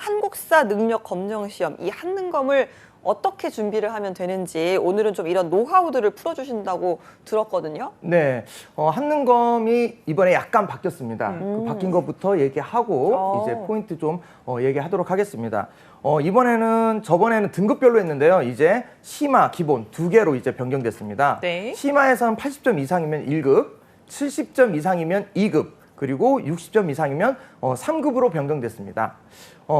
한국사 능력 검정 시험, 이 한능검을 어떻게 준비를 하면 되는지 오늘은 좀 이런 노하우들을 풀어주신다고 들었거든요. 네, 한능검이 이번에 약간 바뀌었습니다. 그 바뀐 것부터 얘기하고 이제 포인트 좀 얘기하도록 하겠습니다. 이번에는 저번에는 등급별로 했는데요. 이제 심화, 기본 두 개로 이제 변경됐습니다. 네. 심화에서는 80점 이상이면 1급, 70점 이상이면 2급, 그리고 60점 이상이면 3급으로 변경됐습니다.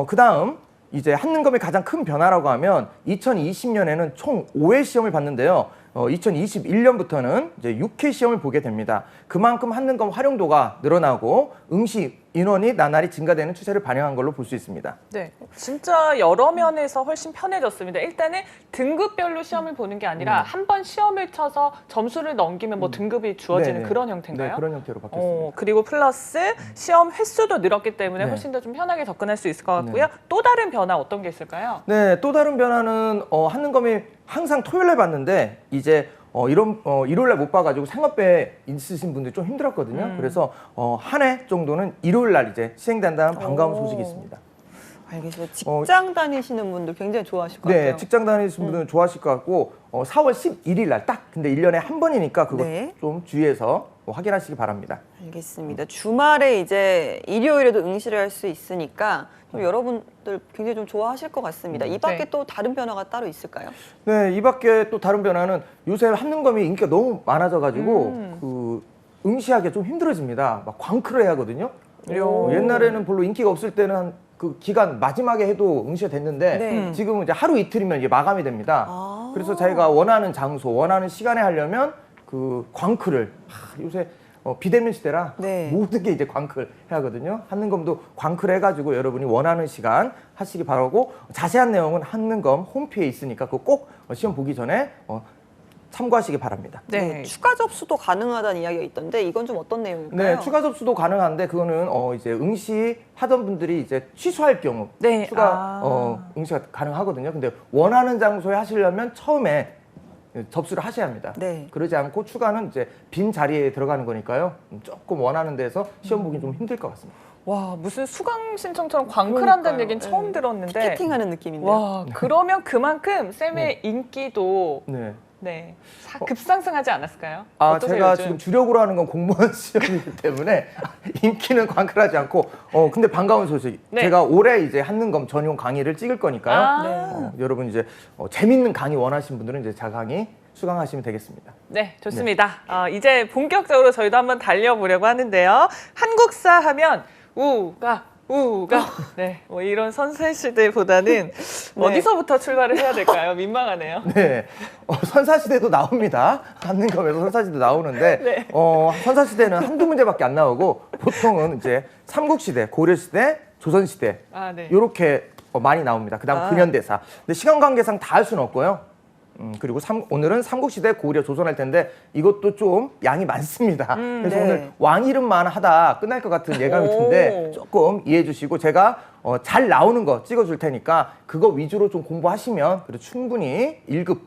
그다음 이제 한능검의 가장 큰 변화라고 하면 2020년에는 총 5회 시험을 봤는데요. 2021년부터는 이제 6회 시험을 보게 됩니다. 그만큼 한능검 활용도가 늘어나고 응시 인원이 나날이 증가되는 추세를 반영한 걸로 볼 수 있습니다. 네, 진짜 여러 면에서 훨씬 편해졌습니다. 일단은 등급별로 시험을 보는 게 아니라 한 번 시험을 쳐서 점수를 넘기면 뭐 등급이 주어지는 네네. 그런 형태인가요? 네, 그런 형태로 바뀌었습니다. 그리고 플러스 시험 횟수도 늘었기 때문에 네. 훨씬 더 좀 편하게 접근할 수 있을 것 같고요. 또 다른 변화 어떤 게 있을까요? 네, 또 다른 변화는 한능검이 항상 토요일에 봤는데 이제 일요일날 못 봐가지고 생업배에 있으신 분들이 좀 힘들었거든요. 그래서 한 해 정도는 일요일날 이제 시행된다는 반가운 소식이 있습니다. 알겠습니다. 직장 다니시는 분들 굉장히 좋아하실 것 네, 같아요. 직장 다니시는 분들은 좋아하실 것 같고 4월 11일 날 딱 근데 1년에 한 번이니까 그거 네. 좀 주의해서 확인하시기 바랍니다. 알겠습니다. 주말에 이제 일요일에도 응시를 할 수 있으니까 좀 여러분들 굉장히 좀 좋아하실 것 같습니다. 이 밖에 네. 또 다른 변화가 따로 있을까요? 네, 이 밖에 또 다른 변화는 요새 한능검이 인기가 너무 많아져가지고 그 응시하기 좀 힘들어집니다. 막 광크를 해야 하거든요. 옛날에는 별로 인기가 없을 때는 그 기간 마지막에 해도 응시가 됐는데 네. 지금은 이제 하루 이틀이면 이게 마감이 됩니다. 그래서 자기가 원하는 장소, 원하는 시간에 하려면 그 광크를 요새 비대면 시대라 네. 모든 게 이제 광크를 해야 하거든요. 한능검도 광크를 해가지고 여러분이 원하는 시간 하시기 바라고 자세한 내용은 한능검 홈페이지에 있으니까 그거 꼭 시험 보기 전에 참고하시기 바랍니다. 네. 추가 접수도 가능하다는 이야기가 있던데 이건 좀 어떤 내용일까요? 네, 추가 접수도 가능한데 그거는 이제 응시 하던 분들이 이제 취소할 경우 네, 추가 응시가 가능하거든요. 근데 원하는 장소에 하시려면 처음에 접수를 하셔야 합니다. 네. 그러지 않고 추가는 이제 빈 자리에 들어가는 거니까요. 조금 원하는 데서 시험 보기 좀 힘들 것 같습니다. 와, 무슨 수강 신청처럼 광클한다는 그러니까요. 얘기는 처음 들었는데. 피켓팅하는 느낌인데요. 와, 그러면 그만큼 쌤의 인기도 네. 급상승하지 않았을까요? 아, 어떠세요, 제가 요즘? 지금 주력으로 하는 건 공무원 시험이기 때문에 인기는 광클하지 않고 근데 반가운 소식. 네. 제가 올해 이제 한능검 전용 강의를 찍을 거니까요. 아. 여러분 이제 재밌는 강의 원하시는 분들은 이제 자 강의 수강하시면 되겠습니다. 네, 좋습니다. 이제 본격적으로 저희도 한번 달려보려고 하는데요. 한국사 하면 우가 네, 뭐 이런 선사시대보다는 어디서부터 출발을 해야 될까요? 민망하네요. 네, 선사시대도 나옵니다. 한능검에서 선사시대 나오는데 네. 선사시대는 한두 문제밖에 안 나오고 보통은 이제 삼국시대, 고려시대, 조선시대 네. 이렇게 많이 나옵니다. 그다음 근현대사. 근데 시간 관계상 다 할 수는 없고요. 그리고 오늘은 삼국시대, 고려, 조선 할 텐데 이것도 좀 양이 많습니다. 그래서 네. 오늘 왕 이름만 하다 끝날 것 같은 예감이 든데 조금 이해해 주시고 제가 잘 나오는 거 찍어줄 테니까 그거 위주로 좀 공부하시면 그래도 충분히 1급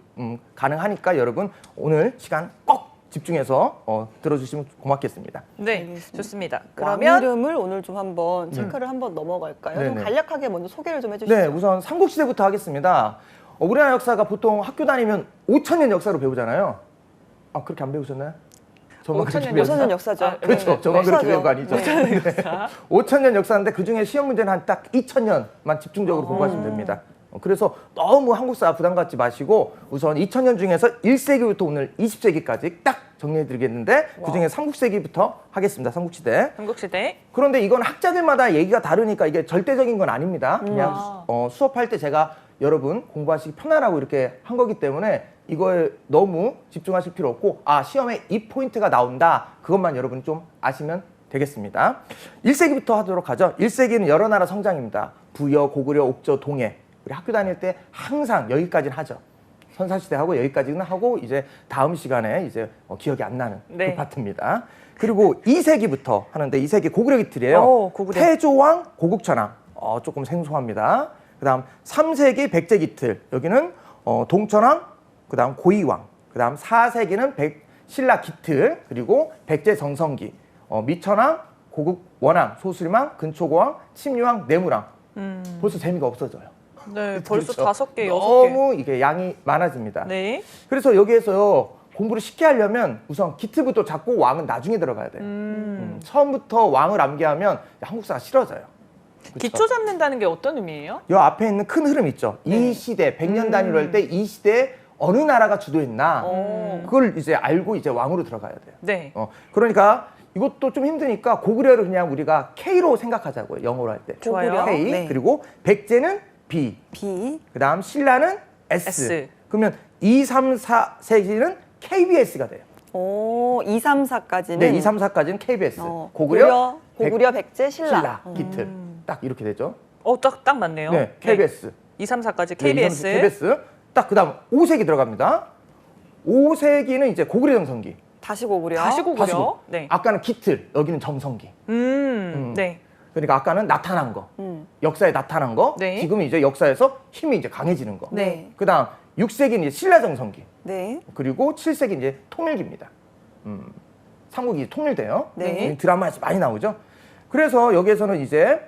가능하니까 여러분 오늘 시간 꼭 집중해서 들어주시면 고맙겠습니다. 네, 알겠습니다. 좋습니다. 왕 그러면 이름을 오늘 좀 한번 체크를 한번 넘어갈까요? 좀 네네. 간략하게 먼저 소개를 좀 해주시죠. 네, 우선 삼국시대부터 하겠습니다. 우리나라 역사가 보통 학교 다니면 5,000년 역사로 배우잖아요. 그렇게 안 배우셨나요? 저만 그렇게 5,000년 배웠나요? 5,000년 역사죠. 그렇죠. 저만 그렇게 배운 거 아니죠. 네. 5,000년 역사인데 그중에 시험 문제는 한 딱 2,000년만 집중적으로 공부하시면 됩니다. 그래서 너무 한국사 부담 갖지 마시고 우선 2000년 중에서 1세기부터 오늘 20세기까지 딱 정리해 드리겠는데 그중에 삼국세기부터 하겠습니다. 삼국시대. 삼국시대. 그런데 이건 학자들마다 얘기가 다르니까 이게 절대적인 건 아닙니다. 그냥 수업할 때 제가 여러분 공부하시기 편하라고 이렇게 한 거기 때문에 이거에 너무 집중하실 필요 없고 시험에 이 포인트가 나온다. 그것만 여러분이 좀 아시면 되겠습니다. 1세기부터 하도록 하죠. 1세기는 여러 나라 성장입니다. 부여, 고구려, 옥저, 동해. 우리 학교 다닐 때 항상 여기까지는 하죠. 선사시대하고 여기까지는 하고 이제 다음 시간에 이제 기억이 안 나는 네. 그 파트입니다. 그리고 2세기부터 하는데 2세기 고구려 기틀이에요. 고구려. 태조왕, 고국천왕. 조금 생소합니다. 그다음 3세기 백제 기틀. 여기는 동천왕, 그다음 고이왕. 그다음 4세기는 신라 기틀, 그리고 백제 정성기. 미천왕, 고국 원왕, 소술왕, 근초고왕, 침류왕, 내무왕. 벌써 재미가 없어져요. 네, 벌써 그렇죠? 5개, 6개. 너무 이게 양이 많아집니다. 네. 그래서 여기에서 공부를 쉽게 하려면 우선 기틀부터 잡고 왕은 나중에 들어가야 돼요. 처음부터 왕을 암기하면 한국사가 싫어져요. 그렇죠? 기초 잡는다는 게 어떤 의미예요? 이 앞에 있는 큰 흐름 있죠. 네. 이 시대, 100년 단위로 할 때 이 시대에 어느 나라가 주도했나 그걸 이제 알고 이제 왕으로 들어가야 돼요. 네. 그러니까 이것도 좀 힘드니까 고구려를 그냥 우리가 K로 생각하자고요. 영어로 할 때. 좋아요. K. 네. 그리고 백제는 B. B. 그다음 신라는 S. S. 그러면 2, 3, 4세기는 KBS가 돼요. 오, 2, 3, 4까지는 네, 2, 3, 4까지는 KBS. 고구려, 백제, 신라. 기틀. 딱 이렇게 되죠. 딱 맞네요. 네, KBS. 2, 3, 4까지 네, KBS. KBS. 딱 그다음 5세기 들어갑니다. 5세기는 이제 고구려 정성기. 다시 고구려. 다시 고구려. 다시 고구려. 네. 아까는 기틀, 여기는 정성기. 네. 그러니까 아까는 나타난 거, 음. 역사에 나타난 거, 네. 지금은 이제 역사에서 힘이 이제 강해지는 거. 네. 그다음 6세기는 이제 신라 정성기, 네. 그리고 7세기 이제 통일기입니다. 삼국이 통일돼요. 네. 드라마에서 많이 나오죠. 그래서 여기에서는 이제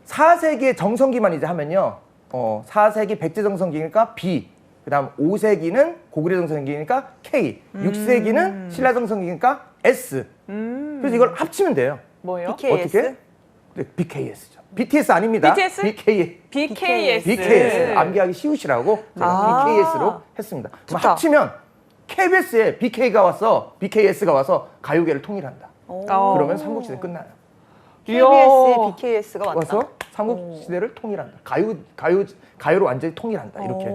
4세기의 정성기만 이제 하면요, 4세기 백제 정성기니까 B, 그다음 5세기는 고구려 정성기니까 K, 6세기는 신라 정성기니까 S. 그래서 이걸 합치면 돼요. 뭐예요? BKS? 어떻게? 네, BKS죠. BTS 아닙니다. BTS? BKS. BKS. 암기하기 쉬우시라고 제가 아. BKS로 했습니다. 그럼 좋다. 합치면 KBS에 BKS가 와서 가요계를 통일한다. 그러면 삼국시대 끝나요. KBS에 BKS가 왔다. 와서 삼국시대를 통일한다. 가요로 완전히 통일한다. 이렇게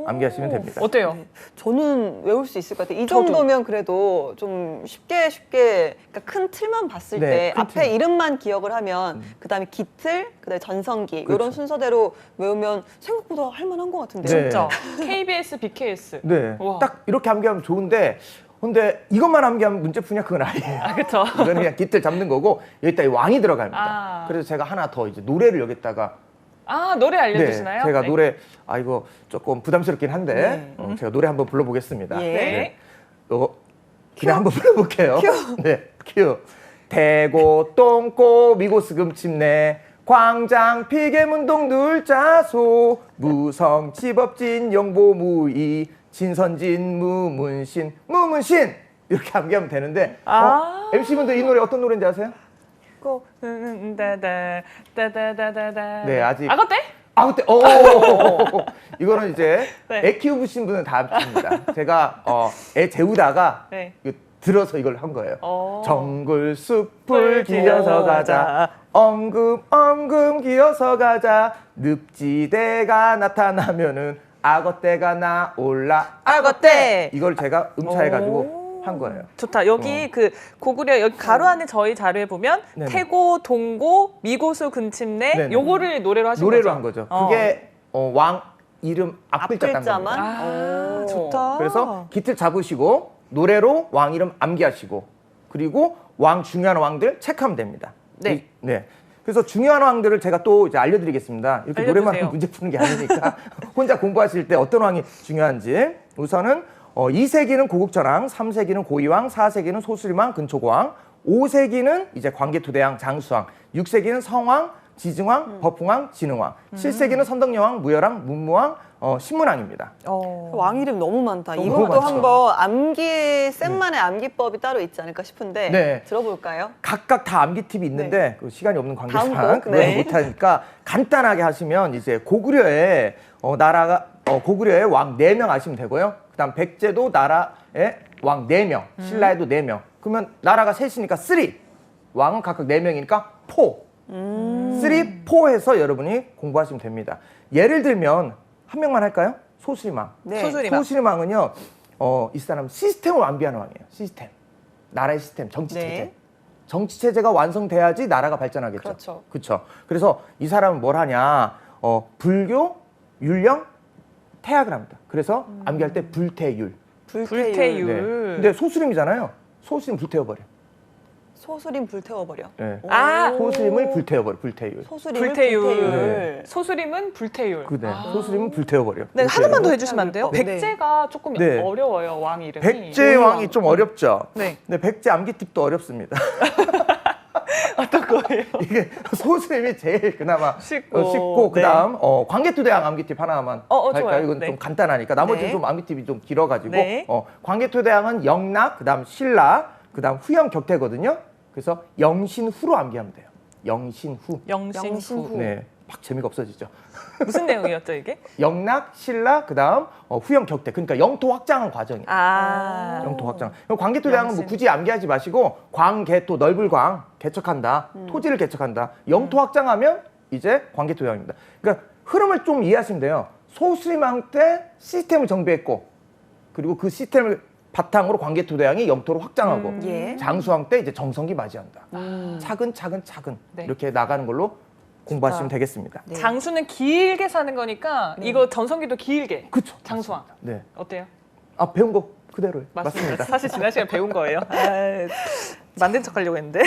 암기하시면 됩니다. 어때요? 네. 저는 외울 수 있을 것 같아요. 이 저도. 정도면 그래도 좀 쉽게 그러니까 큰 틀만 봤을 네, 때 큰 앞에 틀. 이름만 기억을 하면 그다음에 기틀, 그다음에 전성기 그렇죠. 이런 순서대로 외우면 생각보다 할만한 것 같은데요. 네. 진짜. KBS, BKS. 네, 우와. 딱 이렇게 암기하면 좋은데 근데 이것만 암기하면 문제 푸냐 그건 아니에요. 그쵸. 이거는 그냥 기틀 잡는 거고 여기다 왕이 들어갑니다. 아. 그래서 제가 하나 더 이제 노래를 여기다가 노래 알려주시나요? 제가 네. 노래 이거 조금 부담스럽긴 한데 네. 제가 노래 한번 불러보겠습니다. 예. 네. 이거 그냥 한번 불러볼게요. 네, 큐. 대고 똥꼬 미고스 금침내 광장 피계문동 늘자소 무성 집업진 영보무이 진선진 무문신 이렇게 암기하면 되는데 MC분들 이 노래 어떤 노래인지 아세요? 따다다다다다. 네, 아직. 그때? 그때 이거는 이제 네. 애 키우신 분은 다 압니다. 제가 애 재우다가 네. 이거 들어서 이걸 한 거예요. 정글 숲을 기어서 가자. 엉금 기어서 가자. 늪지대가 나타나면은 악어떼가 나올라. 악어떼. 이걸 제가 음차해가지고 한 거예요. 좋다. 여기 그 고구려 여기 가로 안에 저희 자료에 보면 네네. 태고, 동고, 미고수, 근침내 네네. 요거를 노래로 하신 노래로 거죠? 한 거죠. 그게 왕 이름 앞글자 딴 겁니다. 앞글자만. 좋다. 그래서 기틀 잡으시고 노래로 왕 이름 암기하시고 그리고 왕 중요한 왕들 체크하면 됩니다. 네. 네. 그래서 중요한 왕들을 제가 또 이제 알려드리겠습니다. 이렇게 알려주세요. 노래만 하면 문제 푸는 게 아니니까 혼자 공부하실 때 어떤 왕이 중요한지 우선은 2세기는 고국전왕, 3세기는 고이왕, 4세기는 소수림왕, 근초고왕, 5세기는 이제 광개토대왕, 장수왕, 6세기는 성왕, 지증왕, 법흥왕, 진흥왕, 7세기는 선덕여왕, 무열왕, 문무왕, 신문왕입니다. 왕 이름 너무 많다. 너무 이것도 많죠. 한번 쌤만의 암기법이 따로 있지 않을까 싶은데 네. 들어볼까요? 각각 다 암기 팁이 있는데 그 시간이 없는 다음 관계상 곡, 그걸 네. 못하니까 간단하게 하시면 이제 고구려의 고구려의 왕 4명 아시면 되고요. 그다음 백제도 나라의 왕 4명, 신라에도 4명. 그러면 나라가 셋이니까 3. 왕은 각각 4명이니까 4. 3, 4 해서 여러분이 공부하시면 됩니다. 예를 들면 한 명만 할까요? 소수림왕. 네. 소수림왕. 소수림왕은요. 이 사람은 시스템을 완비하는 왕이에요. 시스템. 나라의 시스템, 정치체제. 네. 정치체제가 완성돼야지 나라가 발전하겠죠. 그렇죠. 그렇죠. 그래서 이 사람은 뭘 하냐? 불교, 율령, 태학을 합니다. 그래서 암기할 때 불태율. 불태율. 네. 근데 소수림이잖아요. 소수림 불태워버려. 소수림 불태워버려. 네. 오. 소수림을 불태워버려. 불태율. 소수림을 불태율. 불태율. 소수림은 불태율. 네. 소수림은 불태워버려. 네, 하나만 더 불태율을. 해주시면 안 돼요? 네. 백제가 조금 네. 어려워요, 왕 이름이. 백제 왕이 좀 어렵죠. 네. 근데 백제 암기 팁도 어렵습니다. 어떤 거예요? 이게 소수임이 제일 그나마 쉽고. 쉽고 그다음 광개토대왕 암기팁 하나만 할까요? 좋아요. 이건 네. 좀 간단하니까 나머지는 네. 좀 암기팁이 좀 길어가지고 네. 광개토대왕은 영락, 그다음 신라, 그다음 후형 격퇴거든요. 그래서 영신후로 암기하면 돼요. 영신후. 영신후. 네, 막 재미가 없어지죠. 무슨 내용이었죠 이게? 영락, 신라, 그다음 후형 격퇴. 그러니까 영토 확장한 과정이에요. 아. 영토 확장. 광개토대왕은 뭐 영신. 굳이 암기하지 마시고 광개토 넓을 광 개척한다. 토지를 개척한다. 영토 확장하면 이제 광개토대왕입니다. 그러니까 흐름을 좀 이해하시면 돼요. 소수림왕 때 시스템을 정비했고 그리고 그 시스템을 바탕으로 광개토대왕이 영토를 확장하고 예. 장수왕 때 이제 정성기 맞이한다. 음. 차근차근 네. 이렇게 나가는 걸로 공부하시면 되겠습니다. 네. 장수는 길게 사는 거니까 이거 전성기도 길게. 그렇죠. 장수왕. 네. 어때요? 아 배운 거 그대로요. 맞습니다. 사실 지난 시간에 배운 거예요. 만든 척 하려고 했는데.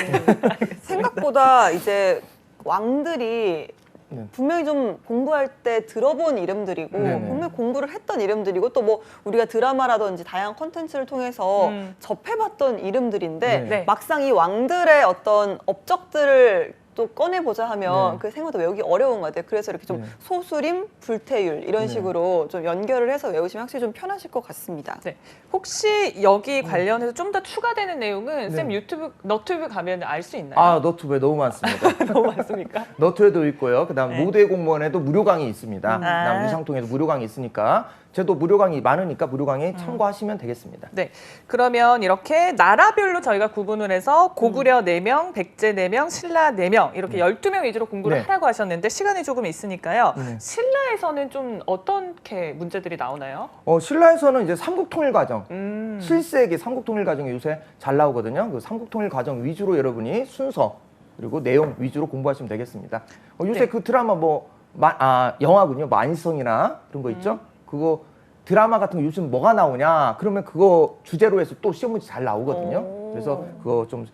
생각보다 이제 왕들이 네. 분명히 좀 공부할 때 들어본 이름들이고 네네. 분명히 공부를 했던 이름들이고 또 뭐 우리가 드라마라든지 다양한 콘텐츠를 통해서 접해봤던 이름들인데 네. 막상 이 왕들의 어떤 업적들을 또 꺼내보자 하면 네. 그 생각보다 외우기 어려운 것 같아요. 그래서 이렇게 좀 네. 소수림, 불태율 이런 네. 식으로 좀 연결을 해서 외우시면 확실히 좀 편하실 것 같습니다. 네. 혹시 여기 관련해서 좀 더 추가되는 내용은 네. 쌤 유튜브 너튜브 가면 알 수 있나요? 아 너튜브에 너무 많습니다. 너무 많습니까? 너튜브에도 있고요. 그다음 네. 모두의 공무원에도 무료 강의 있습니다. 그다음 유상통에도 무료 강의 있으니까 저도 무료 강의 많으니까 무료 강의 참고하시면 되겠습니다. 네. 그러면 이렇게 나라별로 저희가 구분을 해서 고구려 4명, 백제 4명, 신라 4명 이렇게 12명 위주로 공부를 네. 하라고 하셨는데 시간이 조금 있으니까요. 네. 신라에서는 좀 어떻게 문제들이 나오나요? 신라에서는 이제 삼국통일 과정, 7세기 7세기 삼국통일 과정이 요새 잘 나오거든요. 그 삼국통일 과정 위주로 여러분이 순서 그리고 내용 위주로 공부하시면 되겠습니다. 요새 네. 그 드라마 영화군요. 만성이나 그런 거 있죠. 그거 드라마 같은 거 요즘 뭐가 나오냐? 그러면 그거 주제로 해서 또 시험 문제 잘 나오거든요. 오. 그래서 그거 좀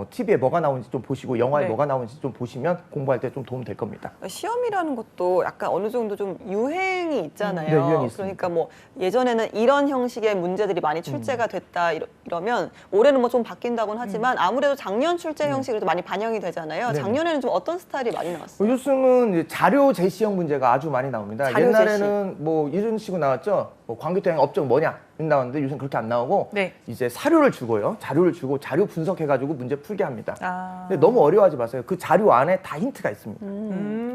TV에 뭐가 나오는지 좀 보시고 영화에 네. 뭐가 나오는지 좀 보시면 공부할 때 좀 도움 될 겁니다. 시험이라는 것도 약간 어느 정도 좀 유행이 있잖아요. 네, 유행이 있습니다. 그러니까 뭐 예전에는 이런 형식의 문제들이 많이 출제가 됐다 이러면 올해는 뭐 좀 바뀐다고는 하지만 아무래도 작년 출제 형식으로 많이 반영이 되잖아요. 네. 작년에는 좀 어떤 스타일이 많이 나왔어요? 요즘은 이제 자료 제시형 문제가 아주 많이 나옵니다. 자료 옛날에는 뭐 이런 식으로 나왔죠. 뭐 광교토양 업적 뭐냐 이런 나왔는데 요즘 그렇게 안 나오고 네. 이제 사료를 주고요. 자료를 주고 자료 분석해가지고 문제 풀게 합니다. 아. 근데 너무 어려워하지 마세요. 그 자료 안에 다 힌트가 있습니다.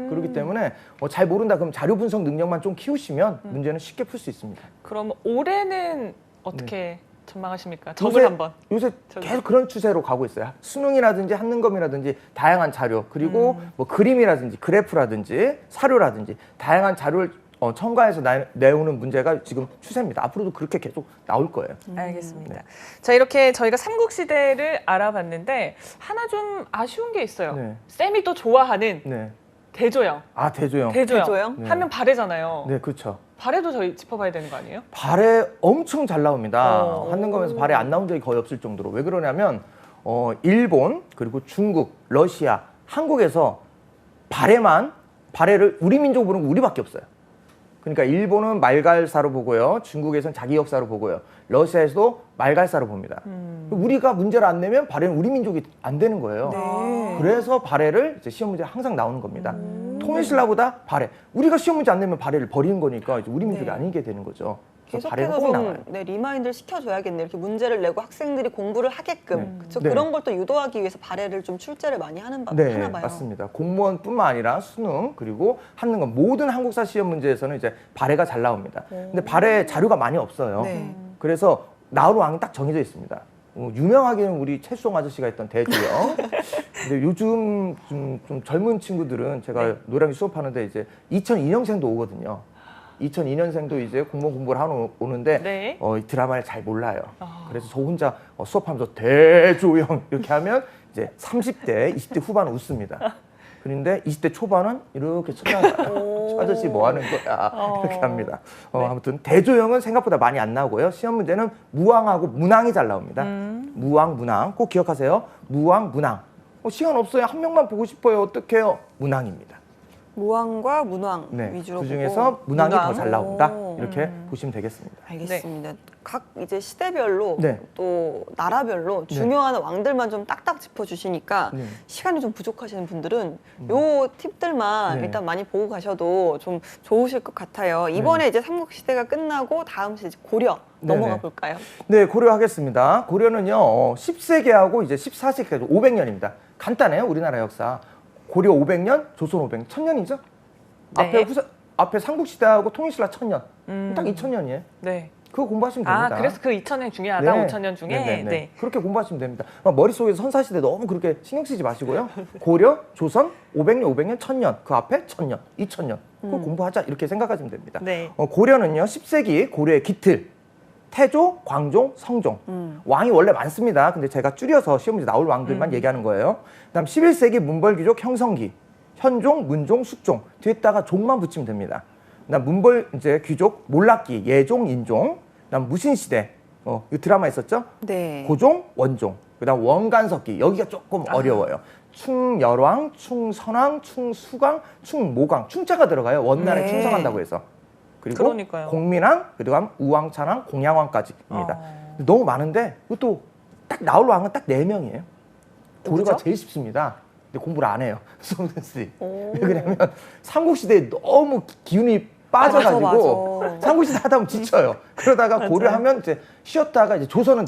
그렇기 때문에 잘 모른다 그럼 자료 분석 능력만 좀 키우시면 문제는 쉽게 풀 수 있습니다. 그럼 올해는 어떻게 전망하십니까? 요새- 적을 한번. 요새 저기. 계속 그런 추세로 가고 있어요. 수능이라든지 한능검이라든지 다양한 자료 그리고 뭐 그림이라든지 그래프라든지 사료라든지 다양한 자료를 첨가해서 내오는 문제가 지금 추세입니다. 앞으로도 그렇게 계속 나올 거예요. 알겠습니다. 자, 이렇게 저희가 삼국시대를 알아봤는데 하나 좀 아쉬운 게 있어요. 네. 쌤이 또 좋아하는 네. 대조영. 아 대조영. 대조영. 네. 하면 발해잖아요. 네, 그렇죠. 발해도 저희 짚어봐야 되는 거 아니에요? 발에 엄청 잘 나옵니다. 어. 한능검에서 발에 안 나온 적이 거의 없을 정도로. 왜 그러냐면 일본 그리고 중국, 러시아, 한국에서 발해를 우리 민족 부르는 거 우리밖에 없어요. 그러니까 일본은 말갈사로 보고요. 중국에서는 자기 역사로 보고요. 러시아에서도 말갈사로 봅니다. 우리가 문제를 안 내면 발해는 우리 민족이 안 되는 거예요. 네. 그래서 발해를 이제 시험 문제 항상 나오는 겁니다. 통일신라보다 발해. 우리가 시험 문제 안 내면 발해를 버리는 거니까 이제 우리 민족이 네. 아니게 되는 거죠. 그래서 발해가 계속해서 꼭 나와요. 좀 리마인드를 시켜줘야겠네요. 이렇게 문제를 내고 학생들이 공부를 하게끔 그쵸? 네. 그런 걸 또 유도하기 위해서 발해를 좀 출제를 많이 하나 봐요. 네, 맞습니다. 공무원뿐만 아니라 수능 그리고 한능검 모든 한국사 시험 문제에서는 이제 발해가 잘 나옵니다. 근데 발해 자료가 많이 없어요. 네. 그래서 나올 왕이 딱 정해져 있습니다. 유명하게는 우리 최수종 아저씨가 했던 대조영. 근데 요즘 좀 젊은 친구들은 제가 노량진 수업하는데 이제 2002년생도 오거든요. 2002년생도 이제 공무원 공부를 하러 오는데 네. 이 드라마를 잘 몰라요. 그래서 저 혼자 수업하면서 대조영 이렇게 하면 이제 30대, 20대 후반은 웃습니다. 그런데 20대 초반은 이렇게 쳐다봐요. 저 아저씨 뭐 하는 거야? 이렇게 합니다. 아무튼 대조영은 생각보다 많이 안 나오고요. 시험 문제는 무왕하고 문왕이 잘 나옵니다. 무왕, 문왕 꼭 기억하세요. 무왕, 문왕. 시간 없어요. 한 명만 보고 싶어요. 어떡해요? 문왕입니다. 무왕과 문왕 네, 위주로 그 보고. 중에서 문왕이 더 잘 나온다. 오. 이렇게 보시면 되겠습니다. 알겠습니다. 각 이제 시대별로 네. 또 나라별로 네. 중요한 왕들만 좀 딱딱 짚어주시니까 네. 시간이 좀 부족하시는 분들은 요 팁들만 네. 일단 많이 보고 가셔도 좀 좋으실 것 같아요. 이번에 이제 삼국시대가 끝나고 다음 시대 고려 네, 넘어가 네. 볼까요? 네, 고려하겠습니다. 고려는요, 10세기하고 이제 14세기까지 500년입니다. 간단해요, 우리나라 역사. 고려 500년, 조선 500년, 1000년이죠? 네. 앞에 삼국시대하고 통일신라 1000년. 딱 2000년이에요. 네. 그거 공부하시면 아, 됩니다. 그래서 그 2000년 중요하다. 네. 5000년 중에. 네네네. 네. 그렇게 공부하시면 됩니다. 머릿속에서 선사시대 너무 그렇게 신경 쓰지 마시고요. 고려, 조선, 500년, 500년, 1000년. 그 앞에 1000년, 2000년. 그거 공부하자. 이렇게 생각하시면 됩니다. 네. 고려는요, 10세기 고려의 기틀. 태조, 광종, 성종. 왕이 원래 많습니다. 근데 제가 줄여서 시험 문제 나올 왕들만 얘기하는 거예요. 그다음 11세기 문벌귀족 형성기. 현종, 문종, 숙종. 뒤에다가 종만 붙이면 됩니다. 그다음 문벌 이제 귀족 몰락기, 예종, 인종. 그다음 무신시대. 이거 드라마 있었죠? 네. 고종, 원종. 그다음 원간석기. 여기가 조금 어려워요. 충열왕, 충선왕, 충수강, 충모강. 충자가 들어가요. 원나라에 네. 충성한다고 해서. 그리고 그러니까요. 공민왕, 그다음 우왕찬왕, 공양왕까지입니다. 너무 많은데 이것도 딱 나올 왕은 딱 4명이에요. 고려가 누구죠? 제일 쉽습니다. 근데 공부를 안 해요. 수험 선생님이. 오. 왜냐면 삼국시대에 너무 기운이 빠져가지고 맞아. 삼국시대 하다 보면 지쳐요. 그러다가 고려하면 이제 쉬었다가 이제 조선은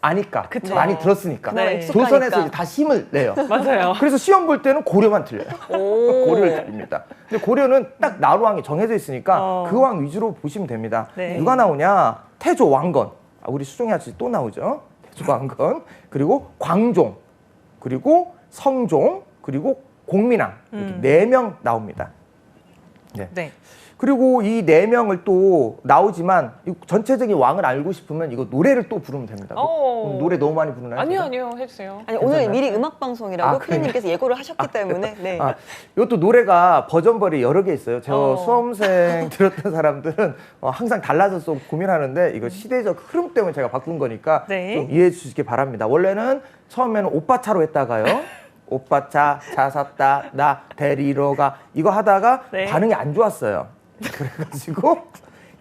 아니까 그쵸. 많이 들었으니까 그나마 네. 익숙하니까. 조선에서 이제 다시 힘을 내요. 맞아요. 그래서 시험 볼 때는 고려만 틀려요. 오. 고려를 드립니다. 근데 고려는 딱 나루왕이 정해져 있으니까 그 왕 위주로 보시면 됩니다. 네. 누가 나오냐? 태조 왕건. 우리 수종이 아저씨 또 나오죠. 태조 왕건. 그리고 광종. 그리고 성종. 그리고 공민왕. 이렇게 4명 나옵니다. 네. 네. 그리고 이 4명을 또 나오지만 이 전체적인 왕을 알고 싶으면 이거 노래를 또 부르면 됩니다. 오. 노래 너무 많이 부르나요? 아니요, 제가? 아니요. 해주세요. 아니 오늘 괜찮나요? 미리 음악 방송이라고 아, 피디님께서 예고를 하셨기 때문에 네. 아, 이것도 노래가 버전벌이 여러 개 있어요. 저 어. 수험생 들었던 사람들은 항상 달라져서 고민하는데 이거 시대적 흐름 때문에 제가 바꾼 거니까 네. 좀 이해해 주시기 바랍니다. 원래는 처음에는 오빠차로 했다가요. 오빠차 차 샀다 나 데리러 가 이거 하다가 네. 반응이 안 좋았어요. 그래가지고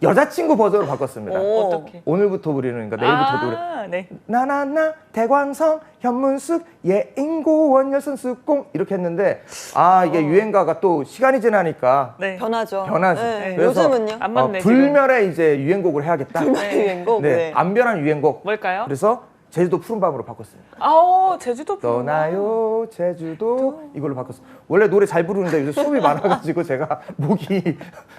여자친구 버전으로 바꿨습니다. 오. 어떻게? 오늘부터 우리는 그러니까 내일부터 노래 아, 네. 나나나 대광성 현문숙 예인고원 열선숙공 이렇게 했는데 아 이게 유행가가 또 시간이 지나니까 네. 변하죠. 변하지. 네. 그래서 요즘은요? 안 맞네, 지금. 불멸의 이제 유행곡을 해야겠다. 유행곡. 네, 네. 안 변한 유행곡. 뭘까요? 그래서 제주도 푸른밤으로 바꿨습니다. 아오, 제주도 부르나? 떠나요 제주도 이걸로 바꿨어. 원래 노래 잘 부르는데 요즘 수업이 많아가지고 제가 목이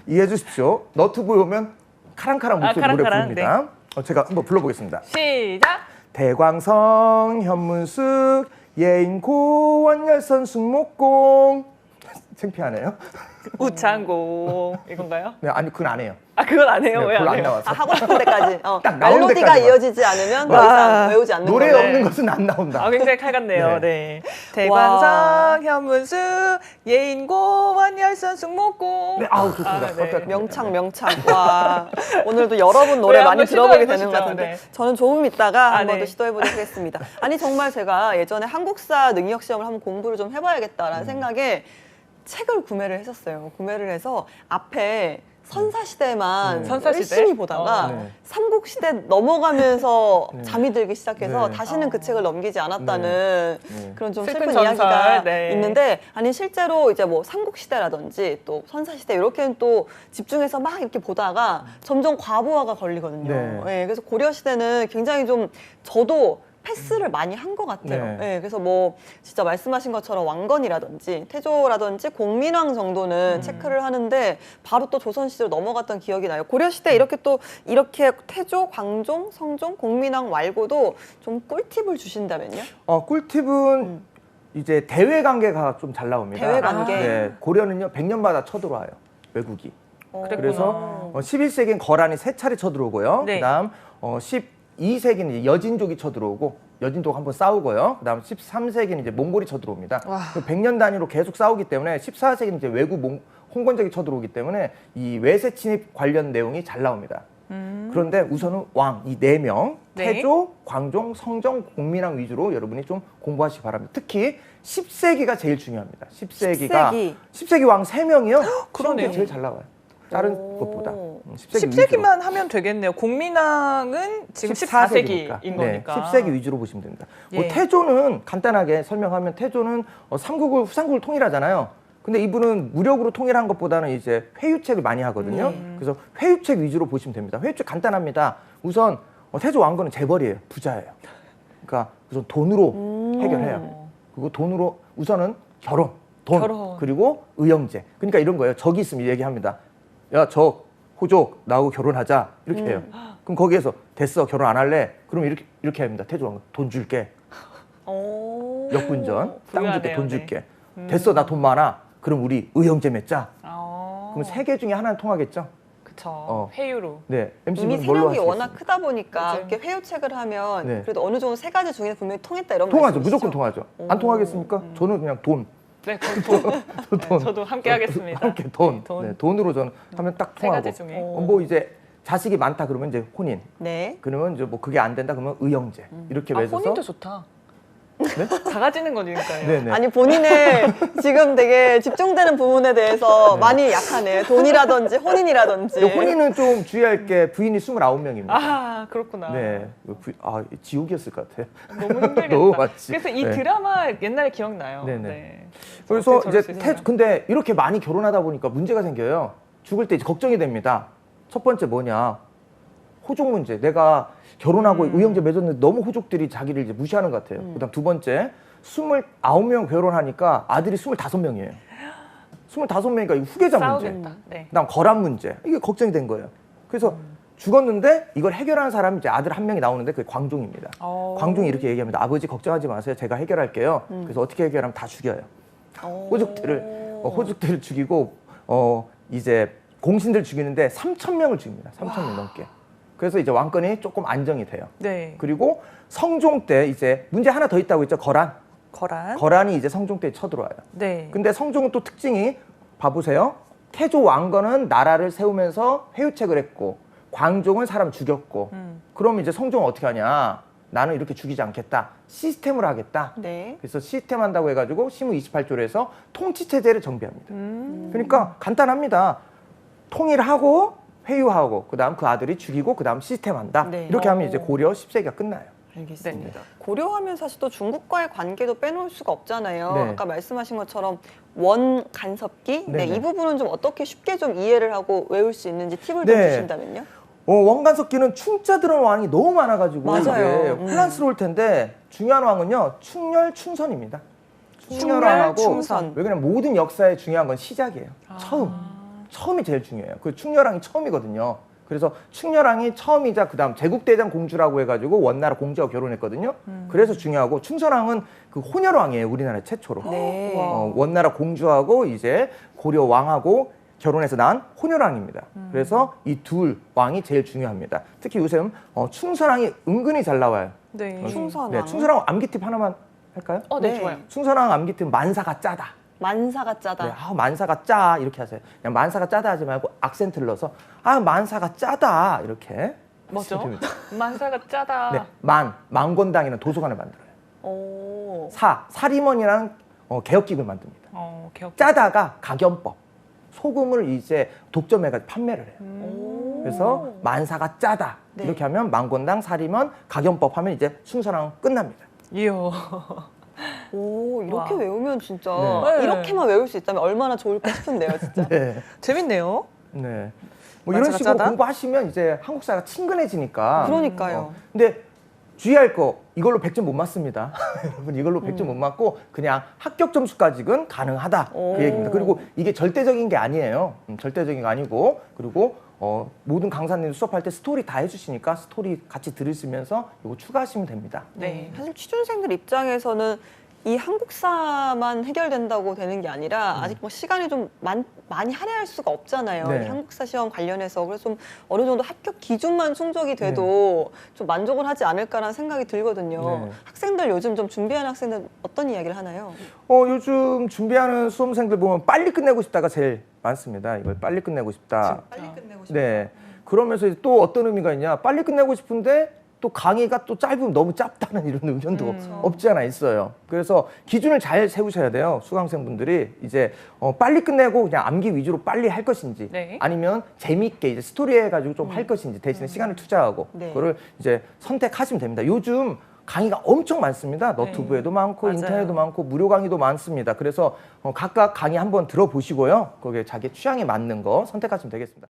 이해해 주십시오. 너튜브에 오면 카랑카랑 목소리 노래 카랑카랑, 부릅니다. 제가 한번 불러보겠습니다. 시작! 대광성 현문숙 예인고원 열선 숙목공 창피하네요. 우창고 이건가요? 네, 아니 그건 안 해요. 아, 그건 안 해요. 네, 왜 별로 안 안 해요? 나와서. 아, 하고 싶은 데까지. 딱 나오는 멜로디가 데까지만. 이어지지 않으면 더 와. 이상 외우지 않는 노래 거네. 없는 것은 안 나온다. 아, 굉장히 칼 같네요. 네. 네. 대관성, 현문수, 예인고, 원열선, 숙목공. 네, 아우 좋습니다. 아, 네. 갑자기. 명창 명창. 와 오늘도 여러분 노래 왜 많이 한번 들어보게 시도해 되는 것 보시죠. 같은데 네. 저는 조금 있다가 아, 한 번 더 네. 시도해보도록 하겠습니다. 아니 정말 제가 예전에 한국사 능력 시험을 한번 공부를 좀 해봐야겠다라는 생각에 책을 구매를 했었어요. 구매를 해서 앞에 선사시대만 네. 선사시대? 열심히 보다가 네. 삼국시대 넘어가면서 네. 잠이 들기 시작해서 네. 다시는 그 책을 넘기지 않았다는 네. 그런 좀 슬픈 슬픈 전설, 이야기가 네. 있는데 아니 실제로 이제 뭐 삼국시대라든지 또 선사시대 이렇게는 또 집중해서 막 이렇게 보다가 점점 과부하가 걸리거든요. 네. 예, 그래서 고려시대는 굉장히 좀 저도 패스를 많이 한 것 같아요. 네. 예, 그래서 뭐 진짜 말씀하신 것처럼 왕건이라든지 태조라든지 공민왕 정도는 체크를 하는데 바로 또 조선시대로 넘어갔던 기억이 나요. 고려시대 이렇게 또 이렇게 태조, 광종, 성종, 공민왕 말고도 좀 꿀팁을 주신다면요? 꿀팁은 이제 대외 관계가 좀 잘 나옵니다. 대외 관계. 네, 고려는요 100년마다 쳐들어와요 외국이. 그랬구나. 그래서 11세기엔 거란이 3차례 쳐들어오고요. 네. 그다음 12세기는 이제 여진족이 쳐들어오고 여진족 한번 싸우고요. 그다음 13세기는 이제 몽골이 쳐들어옵니다. 100년 단위로 계속 싸우기 때문에 14세기는 이제 외국 홍건적이 쳐들어오기 때문에 이 외세 침입 관련 내용이 잘 나옵니다. 그런데 우선은 왕 이 4명 네. 태조, 광종, 성종, 공민왕 위주로 여러분이 좀 공부하시기 바랍니다. 특히 10세기가 제일 중요합니다. 10세기 왕 3명이요. 그러네요. 시험에 제일 잘 나와요. 다른 오. 것보다. 10세기 10세기만 하면 되겠네요. 공민왕은 지금 14세기인 네, 거니까. 10세기 위주로 보시면 됩니다. 뭐 예. 태조는 간단하게 설명하면 태조는 삼국을 후삼국을 통일하잖아요. 근데 이분은 무력으로 통일한 것보다는 이제 회유책을 많이 하거든요. 그래서 회유책 위주로 보시면 됩니다. 회유책 간단합니다. 우선 태조 왕건은 재벌이에요. 부자예요. 그러니까 우선 돈으로 해결해요. 그리고 돈으로 우선은 돈, 결혼. 그리고 의형제. 그러니까 이런 거예요. 적이 있으면 얘기합니다. 야, 적, 호족, 나하고 결혼하자. 이렇게 해요. 그럼 거기에서 됐어, 결혼 안 할래? 그럼 이렇게 합니다. 태조 왕건 돈 줄게. 오. 역분전, 땅 줄게, 부유하네요, 돈 네. 줄게. 됐어, 나 돈 많아. 그럼 우리 의형제 맺자. 그럼 그럼 3개 중에 하나는 통하겠죠? 그쵸. 회유로. 네, 이미 MC는 뭘로 세력이 워낙 하시겠습니까? 크다 보니까 맞아요. 이렇게 회유책을 하면 네. 그래도 어느 정도 3가지 중에 분명히 통했다 이런 통하죠. 말씀이시죠? 무조건 통하죠. 안 통하겠습니까? 저는 그냥 돈. 네, 그럼 돈. 돈. 저도 함께 하겠습니다. 함께 돈. 네, 돈. 네, 돈으로 저는 하면 딱 세 통하고. 가지 중에. 뭐 이제 자식이 많다 그러면 이제 혼인. 네. 그러면 이제 뭐 그게 안 된다 그러면 의형제. 이렇게 맺어서. 혼인도 좋다. 네? 작아지는 거니까요. 네네. 아니 본인의 지금 되게 집중되는 부분에 대해서 네. 많이 약하네. 돈이라든지 혼인이라든지. 근데 혼인은 좀 주의할 게 부인이 29명입니다. 아, 그렇구나. 네. 지옥이었을 것 같아요. 너무 힘들겠다. 너무 많지. 그래서 이 네. 드라마 옛날에 기억나요. 네네. 네. 그래서 어떻게 이제 저럴 수 있나. 근데 이렇게 많이 결혼하다 보니까 문제가 생겨요. 죽을 때 이제 걱정이 됩니다. 첫 번째 뭐냐? 호족 문제. 내가 결혼하고 의형제 맺었는데 너무 호족들이 자기를 이제 무시하는 것 같아요. 그다음 두 번째, 29명 결혼하니까 아들이 25명이에요. 25명이니까 후계자 문제. 싸우겠다. 네. 그다음 거란 문제. 이게 걱정이 된 거예요. 그래서 죽었는데 이걸 해결하는 사람이 이제 아들 한 명이 나오는데 그게 광종입니다. 광종이 이렇게 얘기합니다. 아버지 걱정하지 마세요. 제가 해결할게요. 그래서 어떻게 해결하면 다 죽여요. 호족들을 죽이고 이제 공신들 죽이는데 3,000명을 죽입니다. 3,000명 넘게. 그래서 이제 왕권이 조금 안정이 돼요. 네. 그리고 성종 때 이제 문제 하나 더 있다고 했죠. 거란. 거란. 거란이 이제 성종 때 쳐들어와요. 네. 근데 성종은 또 특징이 봐보세요. 태조 왕건은 나라를 세우면서 회유책을 했고 광종은 사람 죽였고 그럼 이제 성종은 어떻게 하냐. 나는 이렇게 죽이지 않겠다. 시스템을 하겠다. 네. 그래서 시스템 한다고 해가지고 시무 28조를 해서 통치체제를 정비합니다. 그러니까 간단합니다. 통일하고 회유하고 그다음 그 아들이 죽이고 그다음 시스템 한다. 네. 이렇게 하면 이제 고려 10세기가 끝나요. 알겠습니다. 고려하면 사실 또 중국과의 관계도 빼놓을 수가 없잖아요. 네. 아까 말씀하신 것처럼 원 간섭기, 네, 네네. 이 부분은 좀 어떻게 쉽게 좀 이해를 하고 외울 수 있는지 팁을 네. 좀 주신다면요? 원간섭기는 충자 들어온 왕이 너무 많아가지고 맞아요. 이게 혼란스러울 텐데 중요한 왕은요 충렬 충선입니다. 충렬, 충렬왕하고 충선. 왜 그러냐면 모든 역사에 중요한 건 시작이에요. 처음이 제일 중요해요. 그 충렬왕이 처음이거든요. 그래서 충렬왕이 처음이자 그다음 제국대장 공주라고 해가지고 원나라 공주와 결혼했거든요. 그래서 중요하고 충선왕은 그 혼혈왕이에요. 우리나라 최초로. 네. 원나라 공주하고 이제 고려 왕하고 결혼해서 낳은 혼혈왕입니다. 그래서 이 둘 왕이 제일 중요합니다. 특히 요즘 충선왕이 은근히 잘 나와요. 네. 충선왕. 네, 충선왕 암기팁 하나만 할까요? 네, 네. 좋아요. 충선왕 암기팁 만사가 짜다. 만사가 짜다. 네, 만사가 짜 이렇게 하세요. 그냥 만사가 짜다 하지 말고 악센트를 넣어서 만사가 짜다 이렇게 뭐죠? 하시면 됩니다. 만사가 짜다. 네, 망건당이라는 도서관을 만들어요. 오. 사림원이라는 개혁기구를 만듭니다. 개혁. 짜다가 각연법, 소금을 이제 독점해가지고 판매를 해요. 그래서 만사가 짜다 네. 이렇게 하면 망건당, 사림원, 각연법 하면 이제 충선왕 끝납니다. 이야. 오, 이렇게 와. 외우면 진짜 네. 이렇게만 외울 수 있다면 얼마나 좋을까 싶은데요, 진짜. 네. 재밌네요. 네. 뭐 이런 만사가 식으로 짜다? 공부하시면 이제 한국사가 친근해지니까. 그러니까요. 근데 주의할 거 이걸로 100점 못 맞습니다. 여러분 이걸로 100점 못 맞고 그냥 합격 점수까지는 가능하다 오. 그 얘기입니다. 그리고 이게 절대적인 게 아니에요. 절대적인 게 아니고 그리고 모든 강사님 수업할 때 스토리 다 해주시니까 스토리 같이 들으시면서 이거 추가하시면 됩니다. 네. 사실 취준생들 입장에서는 이 한국사만 해결된다고 되는 게 아니라 아직 뭐 시간이 좀 많이 할애할 수가 없잖아요. 네. 이 한국사 시험 관련해서. 그래서 좀 어느 정도 합격 기준만 충족이 돼도 좀 만족을 하지 않을까라는 생각이 들거든요. 네. 학생들 요즘 좀 준비하는 학생들 어떤 이야기를 하나요? 요즘 준비하는 수험생들 보면 빨리 끝내고 싶다가 제일 많습니다. 이걸 빨리 끝내고 싶다. 빨리 끝내고 싶다. 네. 그러면서 이제 또 어떤 의미가 있냐? 빨리 끝내고 싶은데 또 강의가 또 짧으면 너무 짧다는 이런 의견도 없지 않아 있어요. 그래서 기준을 잘 세우셔야 돼요. 수강생분들이 이제 빨리 끝내고 그냥 암기 위주로 빨리 할 것인지 네. 아니면 재밌게 이제 스토리 해가지고 좀 할 것인지 대신에 시간을 투자하고 네. 그거를 이제 선택하시면 됩니다. 요즘 강의가 엄청 많습니다. 너튜브에도 많고 맞아요. 인터넷도 많고 무료 강의도 많습니다. 그래서 각각 강의 한번 들어보시고요. 거기에 자기 취향에 맞는 거 선택하시면 되겠습니다.